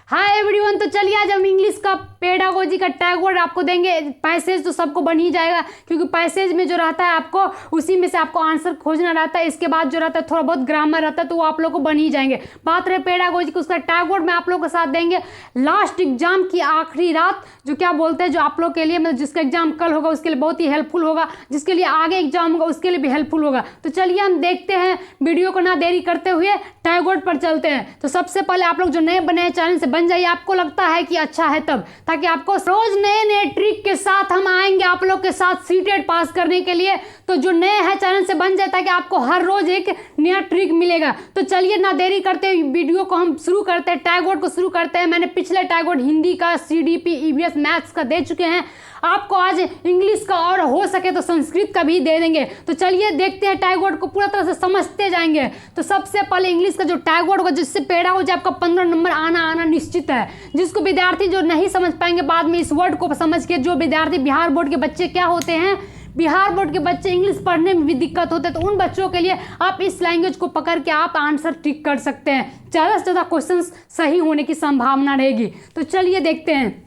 Hi everyone. तो चलिए आज हम इंग्लिश का पेडागोजी का टैग वर्ड आपको देंगे। पैसेज तो सबको बन ही जाएगा, क्योंकि पैसेज में जो रहता है आपको उसी में से आपको आंसर खोजना रहता है। इसके बाद जो रहता है थोड़ा बहुत ग्रामर रहता है, तो वो आप लोग को बन ही जाएंगे। बात रहे पेडागोजी की, उसका टैग वर्ड में आप लोग के साथ देंगे लास्ट एग्जाम की आखिरी रात, जो क्या बोलते हैं, जो आप लोग के लिए मतलब जिसका एग्जाम कल होगा उसके लिए बहुत ही हेल्पफुल होगा, जिसके लिए आगे एग्जाम होगा उसके लिए भी हेल्पफुल होगा। तो चलिए हम देखते हैं, वीडियो को ना देरी करते हुए टैग वर्ड पर चलते हैं। तो सबसे पहले आप लोग जो नए बने हैं चैनल से बन जाइए, आपको लगता है कि अच्छा है तब, ताकि आपको रोज नए नए ट्रिक के साथ हम आएंगे आप लोग के साथ सीटेट पास करने के लिए। तो जो नए हैं चैनल से बन जाए, ताकि आपको हर रोज एक नया ट्रिक मिलेगा। तो चलिए ना देरी करते वीडियो को हम शुरू करते हैं, टैग वर्ड को शुरू करते हैं। मैंने पिछले टैग वर्ड हिंदी का, सीडीपी, ईवीएस, मैथ्स का दे चुके हैं। आपको आज इंग्लिश का और हो सके तो संस्कृत का भी दे देंगे। तो चलिए देखते हैं, टैग वर्ड को पूरा तरह से समझते जाएंगे। तो सबसे पहले इंग्लिश का जो टैग वर्ड होगा, जिससे पेडागोजी आपका 15 नंबर आना निश्चित है। जिसको विद्यार्थी जो नहीं समझ पाएंगे बाद में इस वर्ड को समझ के, जो विद्यार्थी बिहार बोर्ड के बच्चे क्या होते हैं, बिहार बोर्ड के बच्चे इंग्लिश पढ़ने में भी दिक्कत होते हैं, तो उन बच्चों के लिए आप इस लैंग्वेज को पकड़ के आप आंसर टिक कर सकते हैं। ज़्यादा से ज़्यादा क्वेश्चन सही होने की संभावना रहेगी। तो चलिए देखते हैं।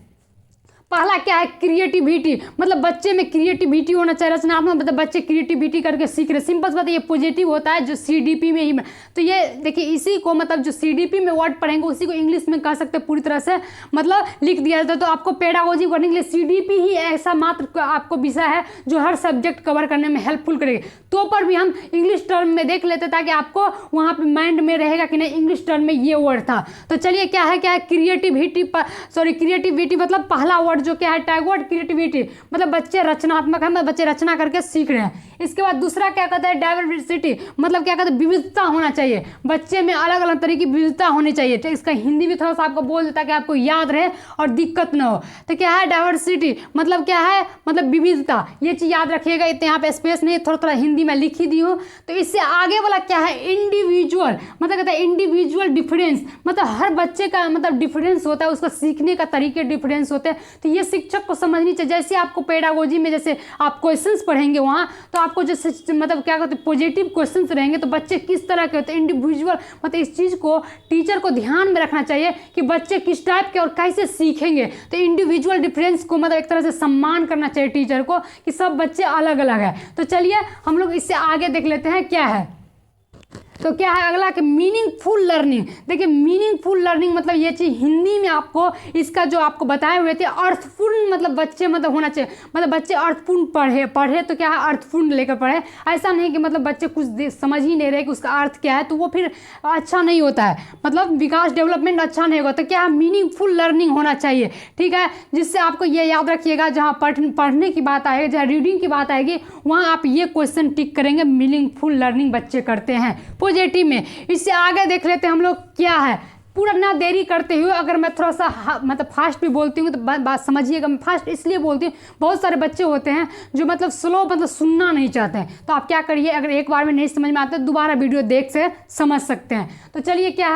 पहला क्या है, क्रिएटिविटी। मतलब बच्चे में क्रिएटिविटी होना चाहिए, रचनात्मक। मतलब बच्चे क्रिएटिविटी करके सीख रहे। सिंपल सी बात है, ये पॉजिटिव होता है जो सीडीपी में ही। तो ये देखिए, इसी को मतलब जो सीडीपी में वर्ड पढ़ेंगे उसी को इंग्लिश में कह सकते हैं पूरी तरह से, मतलब लिख दिया जाता है। तो आपको पेडागोजी करने के लिए सीडीपी ही ऐसा मात्र आपको विषय है जो हर सब्जेक्ट कवर करने में हेल्पफुल करेगी। तो पर भी हम इंग्लिश टर्म में देख लेते, ताकि आपको वहाँ पे माइंड में रहेगा कि नहीं इंग्लिश टर्म में ये वर्ड था। तो चलिए क्या है क्रिएटिविटी मतलब पहला वर्ड जो क्या है टैग वर्ड क्रिएटिविटी। मतलब बच्चे रचनात्मक है, मतलब बच्चे रचना करके सीख रहे हैं। इसके बाद दूसरा क्या कहते हैं, डाइवर्सिटी। मतलब क्या कहते हैं, विविधता होना चाहिए। बच्चे में अलग अलग तरह की विविधता होनी चाहिए। तो इसका हिंदी भी थोड़ा सा आपको बोल देता है कि आपको याद रहे और दिक्कत ना हो। तो क्या है डाइवर्सिटी, मतलब क्या है, मतलब विविधता। ये चीज़ याद रखिएगा। इतने यहाँ पे स्पेस नहीं, थोड़ा थोड़ा हिंदी में लिख ही दी हूँ। तो इससे आगे वाला क्या है, इंडिविजुअल। मतलब कहता है इंडिविजुअल डिफरेंस। मतलब हर बच्चे का मतलब डिफरेंस होता है, उसका सीखने का तरीके डिफरेंस होते हैं। तो ये शिक्षक को समझनी चाहिए। जैसे आपको पेडागोजी में जैसे आप क्वेश्चंस पढ़ेंगे वहाँ, तो आपको जैसे मतलब क्या कहते हैं पॉजिटिव क्वेश्चंस रहेंगे, तो बच्चे किस तरह के होते हैं इंडिविजुअल। मतलब इस चीज़ को टीचर को ध्यान में रखना चाहिए कि बच्चे किस टाइप के और कैसे सीखेंगे। तो इंडिविजुअल डिफरेंस को मतलब एक तरह से सम्मान करना चाहिए टीचर को, कि सब बच्चे अलग अलग है। तो चलिए हम लोग इससे आगे देख लेते हैं क्या है। तो क्या है अगला कि मीनिंगफुल लर्निंग। देखिए मीनिंगफुल लर्निंग मतलब ये चीज़ हिंदी में आपको इसका जो आपको बताए हुए थे, अर्थपूर्ण मतलब बच्चे मतलब होना चाहिए। मतलब बच्चे अर्थपूर्ण पढ़े तो क्या है अर्थपूर्ण लेकर पढ़े। ऐसा नहीं कि मतलब बच्चे कुछ समझ ही नहीं रहे कि उसका अर्थ क्या है, तो वो फिर अच्छा नहीं होता है, मतलब विकास डेवलपमेंट अच्छा नहीं होगा। तो क्या है मीनिंगफुल लर्निंग होना चाहिए, ठीक है। जिससे आपको ये याद रखिएगा, जहाँ पढ़ने की बात आएगी, जहाँ रीडिंग की बात आएगी, वहाँ आप ये क्वेश्चन टिक करेंगे, मीनिंगफुल लर्निंग बच्चे करते हैं पॉजिटिव में। इससे आगे देख लेते हैं हम लोग क्या है। पूरा ना देरी करते हुए, अगर मैं थोड़ा सा मतलब फास्ट भी बोलती हूँ तो बात समझिएगा। मैं फास्ट इसलिए बोलती हूँ, बहुत सारे बच्चे होते हैं जो मतलब स्लो मतलब सुनना नहीं चाहते हैं। तो आप क्या करिए, अगर एक बार में नहीं समझ में आता है, दोबारा वीडियो देख से समझ सकते हैं। तो चलिए क्या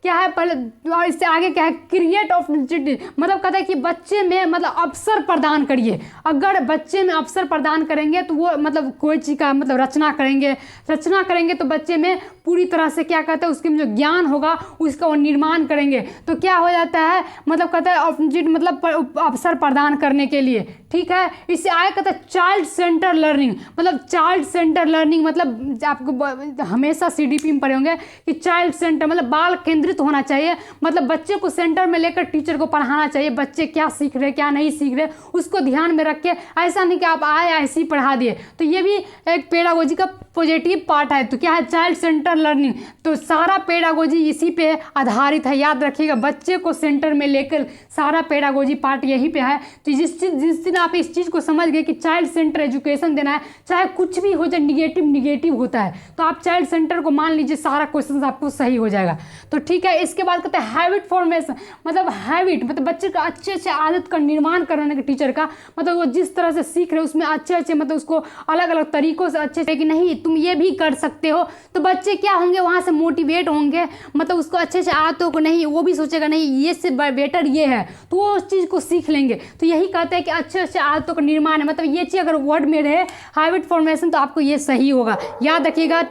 है पहले, और इससे आगे क्या है, क्रिएट अपॉर्चुनिटी। मतलब कहता है कि बच्चे में मतलब अवसर प्रदान करिए। अगर बच्चे में अवसर प्रदान करेंगे तो वो मतलब कोई चीज़ का मतलब रचना करेंगे तो बच्चे में पूरी तरह से क्या कहते हैं, उसके में जो ज्ञान होगा उसका वो निर्माण करेंगे। तो क्या हो जाता है, मतलब कहता है अपॉर्चुनिटी मतलब अवसर प्रदान करने के लिए, ठीक है। इससे आगे कहता है चाइल्ड सेंटर लर्निंग। मतलब चाइल्ड सेंटर लर्निंग मतलब आपको हमेशा सीडीपी में पढ़े होंगे कि चाइल्ड सेंटर मतलब बाल केंद्रित होना चाहिए। मतलब बच्चे को सेंटर में लेकर टीचर को पढ़ाना चाहिए। बच्चे क्या सीख रहे क्या नहीं सीख रहे उसको ध्यान में रख के, ऐसा नहीं कि आप आए ऐसे ही पढ़ा दिए। तो ये भी एक पेडागोजी का पॉजिटिव पार्ट है। तो क्या है चाइल्ड सेंटर लर्निंग। तो सारा पेडागोजी इसी पे आधारित है, याद रखिएगा। बच्चे को सेंटर में लेकर सारा पेडागोजी पार्ट यहीं पे है। तो जिस दिन आप इस चीज़ को समझ गए कि चाइल्ड सेंटर एजुकेशन देना है, चाहे कुछ भी हो जाए, निगेटिव होता है, तो आप चाइल्ड सेंटर को मान लीजिए, सारा क्वेश्चन आपको सही हो जाएगा। तो ठीक है। इसके बाद कहते हैं हैबिट फॉर्मेशन। मतलब हैबिट मतलब बच्चे का अच्छे से आदत का निर्माण कराने के टीचर का, मतलब वो जिस तरह से सीख रहे उसमें अच्छे मतलब उसको अलग अलग तरीकों से अच्छे से कि नहीं तुम ये भी कर सकते हो, तो बच्चे क्या होंगे वहाँ से मोटिवेट होंगे। मतलब उसको अच्छे से आदतों को नहीं, वो भी सोचेगा नहीं ये से बेटर ये है, तो वो उस चीज़ को सीख लेंगे। तो यही कहते हैं कि अच्छे से आदतों का निर्माण है। मतलब ये चीज़ अगर वर्ड में रहे हैबिट फॉर्मेशन, तो आपको ये सही होगा, याद रखिएगा।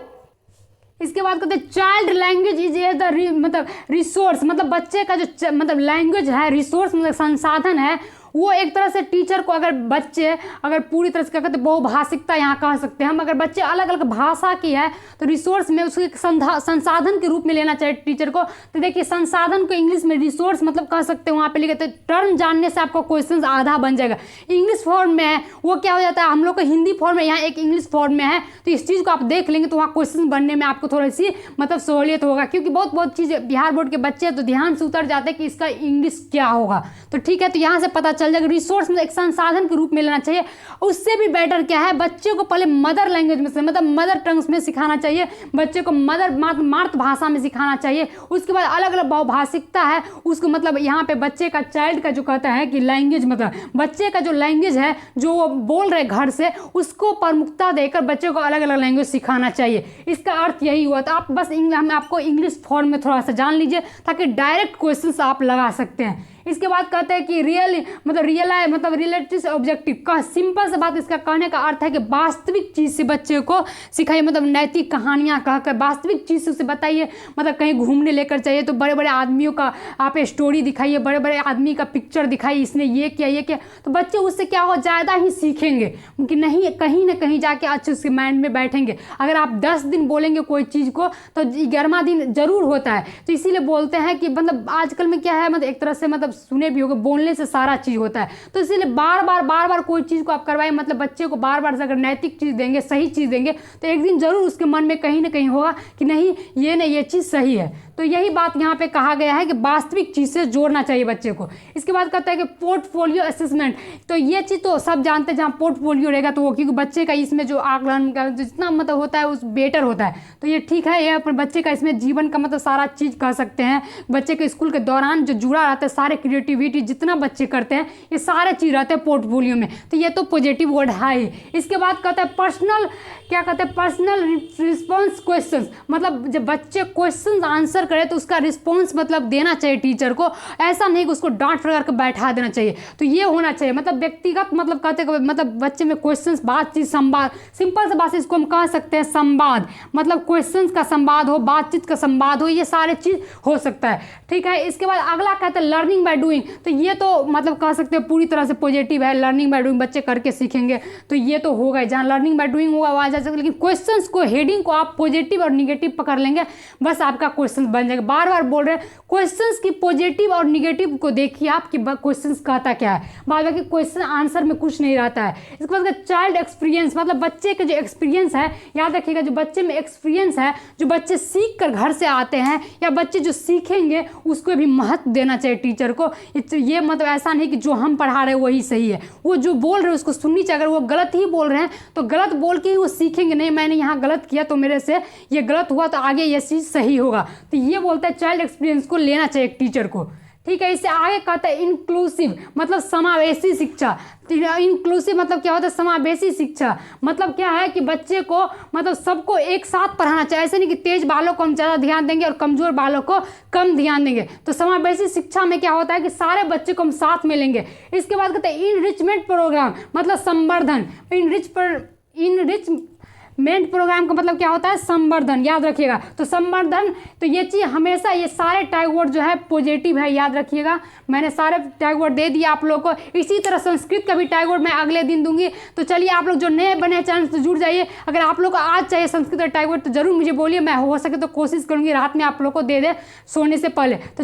इसके बाद कहते हैं child language is a the मतलब रिसोर्स, मतलब बच्चे का जो मतलब लैंग्वेज है, रिसोर्स मतलब संसाधन है, वो एक तरह से टीचर को, अगर बच्चे अगर पूरी तरह से क्या कहते हैं बहुभाषिकता यहाँ कह सकते हैं हम, अगर बच्चे अलग अलग भाषा की है तो रिसोर्स में उसके संसाधन के रूप में लेना चाहिए टीचर को। तो देखिए संसाधन को इंग्लिश में रिसोर्स मतलब कह सकते हैं, वहाँ पे लिखे, तो टर्म जानने से आपका क्वेश्चन आधा बन जाएगा। इंग्लिश फॉर्म में है वो क्या हो जाता है, हम लोग को हिंदी फॉर्म में, यहाँ एक इंग्लिश फॉर्म में है, तो इस चीज़ को आप देख लेंगे तो वहाँ क्वेश्चन बनने में आपको थोड़ी सी मतलब सहूलियत होगा, क्योंकि बहुत चीज़ बिहार बोर्ड के बच्चे तो ध्यान से उतर जाते हैं कि इसका इंग्लिश क्या होगा। तो ठीक है, तो यहाँ से पता चल जाएगा रिसोर्स में एक संसाधन के रूप में लेना चाहिए। उससे भी बेटर क्या है, बच्चे को पहले मदर लैंग्वेज में से मतलब मदर टंग्स में सिखाना चाहिए, बच्चे को मातृभाषा में सिखाना चाहिए। उसके बाद अलग अलग बहुभाषिकता है उसको, मतलब यहाँ पे बच्चे का चाइल्ड का जो कहता है कि लैंग्वेज मतलब बच्चे का जो लैंग्वेज है जो वो बोल रहे घर से, उसको प्रमुखता देकर बच्चे को अलग अलग लैंग्वेज सिखाना चाहिए। इसका अर्थ यही हुआ। तो आप बस हम आपको इंग्लिश फॉर्म में थोड़ा सा जान लीजिए ताकि डायरेक्ट क्वेश्चंस आप लगा सकते हैं। इसके बाद कहते हैं कि रियलिटिव ऑब्जेक्टिव का सिंपल सा बात, इसका कहने का अर्थ है कि वास्तविक चीज़ से बच्चे को सिखाइए, मतलब नैतिक कहानियाँ कहकर वास्तविक चीज़ से उसे बताइए। मतलब कहीं घूमने लेकर चाहिए तो बड़े बड़े आदमियों का आप स्टोरी दिखाइए, बड़े बड़े आदमी का पिक्चर दिखाइए, इसने ये किया, तो बच्चे उससे क्या हो ज़्यादा ही सीखेंगे कि नहीं, कहीं ना कहीं जाके अच्छे उसके माइंड में बैठेंगे। अगर आप 10 दिन बोलेंगे कोई चीज़ को तो 11वां दिन जरूर होता है। तो इसीलिए बोलते हैं कि मतलब आजकल में क्या है, मतलब एक तरह से मतलब सुने भी होगा, बोलने से सारा चीज़ होता है। तो इसीलिए बार बार कोई चीज़ को आप करवाएं, मतलब बच्चे को बार अगर नैतिक चीज़ देंगे, सही चीज़ देंगे, तो एक दिन जरूर उसके मन में कहीं ना कहीं होगा कि नहीं ये चीज़ सही है। तो यही बात यहाँ पे कहा गया है कि वास्तविक चीज़ से जोड़ना चाहिए बच्चे को। इसके बाद कहता है कि पोर्टफोलियो असेसमेंट, तो ये चीज़ तो सब जानते हैं, जहाँ पोर्टफोलियो रहेगा तो वो, क्योंकि बच्चे का इसमें जो आकलन का जितना मतलब होता है उस बेटर होता है। तो ये ठीक है, ये अपने बच्चे का इसमें जीवन का मतलब सारा चीज़ कह सकते हैं। बच्चे के स्कूल के दौरान जो जुड़ा रहता है सारे क्रिएटिविटी जितना बच्चे करते हैं ये सारे चीज़ रहते हैं पोर्टफोलियो में, तो ये तो पॉजिटिव वर्ड है ही। इसके बाद कहता है पर्सनल रिस्पॉन्स क्वेश्चंस, मतलब जब बच्चे क्वेश्चन आंसर करे तो उसका रिस्पॉन्स मतलब देना चाहिए टीचर को, ऐसा नहीं कि उसको डांट फटकार के बैठा देना चाहिए। तो ये होना चाहिए, मतलब व्यक्तिगत मतलब कहते हैं मतलब बच्चे में क्वेश्चंस, बातचीत, संवाद, सिंपल से बात इसको हम कह सकते हैं संवाद, मतलब क्वेश्चंस का संवाद हो, बातचीत का संवाद हो, ये सारे चीज़ हो सकता है। ठीक है, इसके बाद अगला कहते हैं लर्निंग बाय डूइंग, तो ये तो मतलब कह सकते हैं पूरी तरह से पॉजिटिव है। लर्निंग बाय डूइंग, बच्चे करके सीखेंगे तो ये तो होगा ही, जहाँ लर्निंग बाय डूइंग होगा वहाँ जा सकते, लेकिन क्वेश्चंस को हेडिंग को आप पॉजिटिव और निगेटिव पकड़ लेंगे, बस आपका क्वेश्चन बन जाएगा। बार बोल रहे हैं क्वेश्चंस की पॉजिटिव और निगेटिव को देखिए आपके क्वेश्चंस कहता क्या है, बाद बाकी क्वेश्चन आंसर में कुछ नहीं रहता है। इसके बाद चाइल्ड एक्सपीरियंस, मतलब बच्चे के जो एक्सपीरियंस है, याद रखिएगा जो बच्चे में एक्सपीरियंस है, जो बच्चे सीख कर घर से आते हैं या बच्चे जो सीखेंगे उसको भी महत्व देना चाहिए टीचर को। ये मतलब ऐसा नहीं कि जो हम पढ़ा रहे हैं वही सही है, वो जो बोल रहे हैं उसको सुननी चाहिए। अगर वो गलत ही बोल रहे हैं तो गलत बोल के ही वो सीखेंगे, नहीं मैंने यहाँ गलत किया तो मेरे से ये गलत हुआ तो आगे ये चीज़ सही होगा। तो ये बोलता है चाइल्ड एक्सपीरियंस को लेना चाहिए एक टीचर को। ठीक है, इससे आगे कहता है इंक्लूसिव, मतलब समावेशी शिक्षा। इंक्लूसिव मतलब क्या होता है, समावेशी शिक्षा मतलब क्या है कि बच्चे को मतलब सबको एक साथ पढ़ाना चाहिए, ऐसे नहीं कि तेज बालों को हम ज़्यादा ध्यान देंगे और कमज़ोर बालों को कम ध्यान देंगे। तो समावेशी शिक्षा में क्या होता है कि सारे बच्चे को हम साथ में लेंगे। इसके बाद कहते हैं इनरिचमेंट प्रोग्राम, मतलब संवर्धन। इनरिचमेंट प्रोग्राम का मतलब क्या होता है, संवर्धन, याद रखिएगा। तो संवर्धन, तो ये चीज़ हमेशा, ये सारे टैग वर्ड जो है पॉजिटिव है, याद रखिएगा। मैंने सारे टैग वर्ड दे दिया आप लोग को। इसी तरह संस्कृत का भी टैग वर्ड मैं अगले दिन दूंगी। तो चलिए आप लोग जो नए बने चैनल से जुड़ जाइए। अगर आप लोग को आज चाहिए संस्कृत का टैग वर्ड तो जरूर मुझे बोलिए, मैं हो सके तो कोशिश करूँगी रात में आप लोग को दे सोने से पहले। तो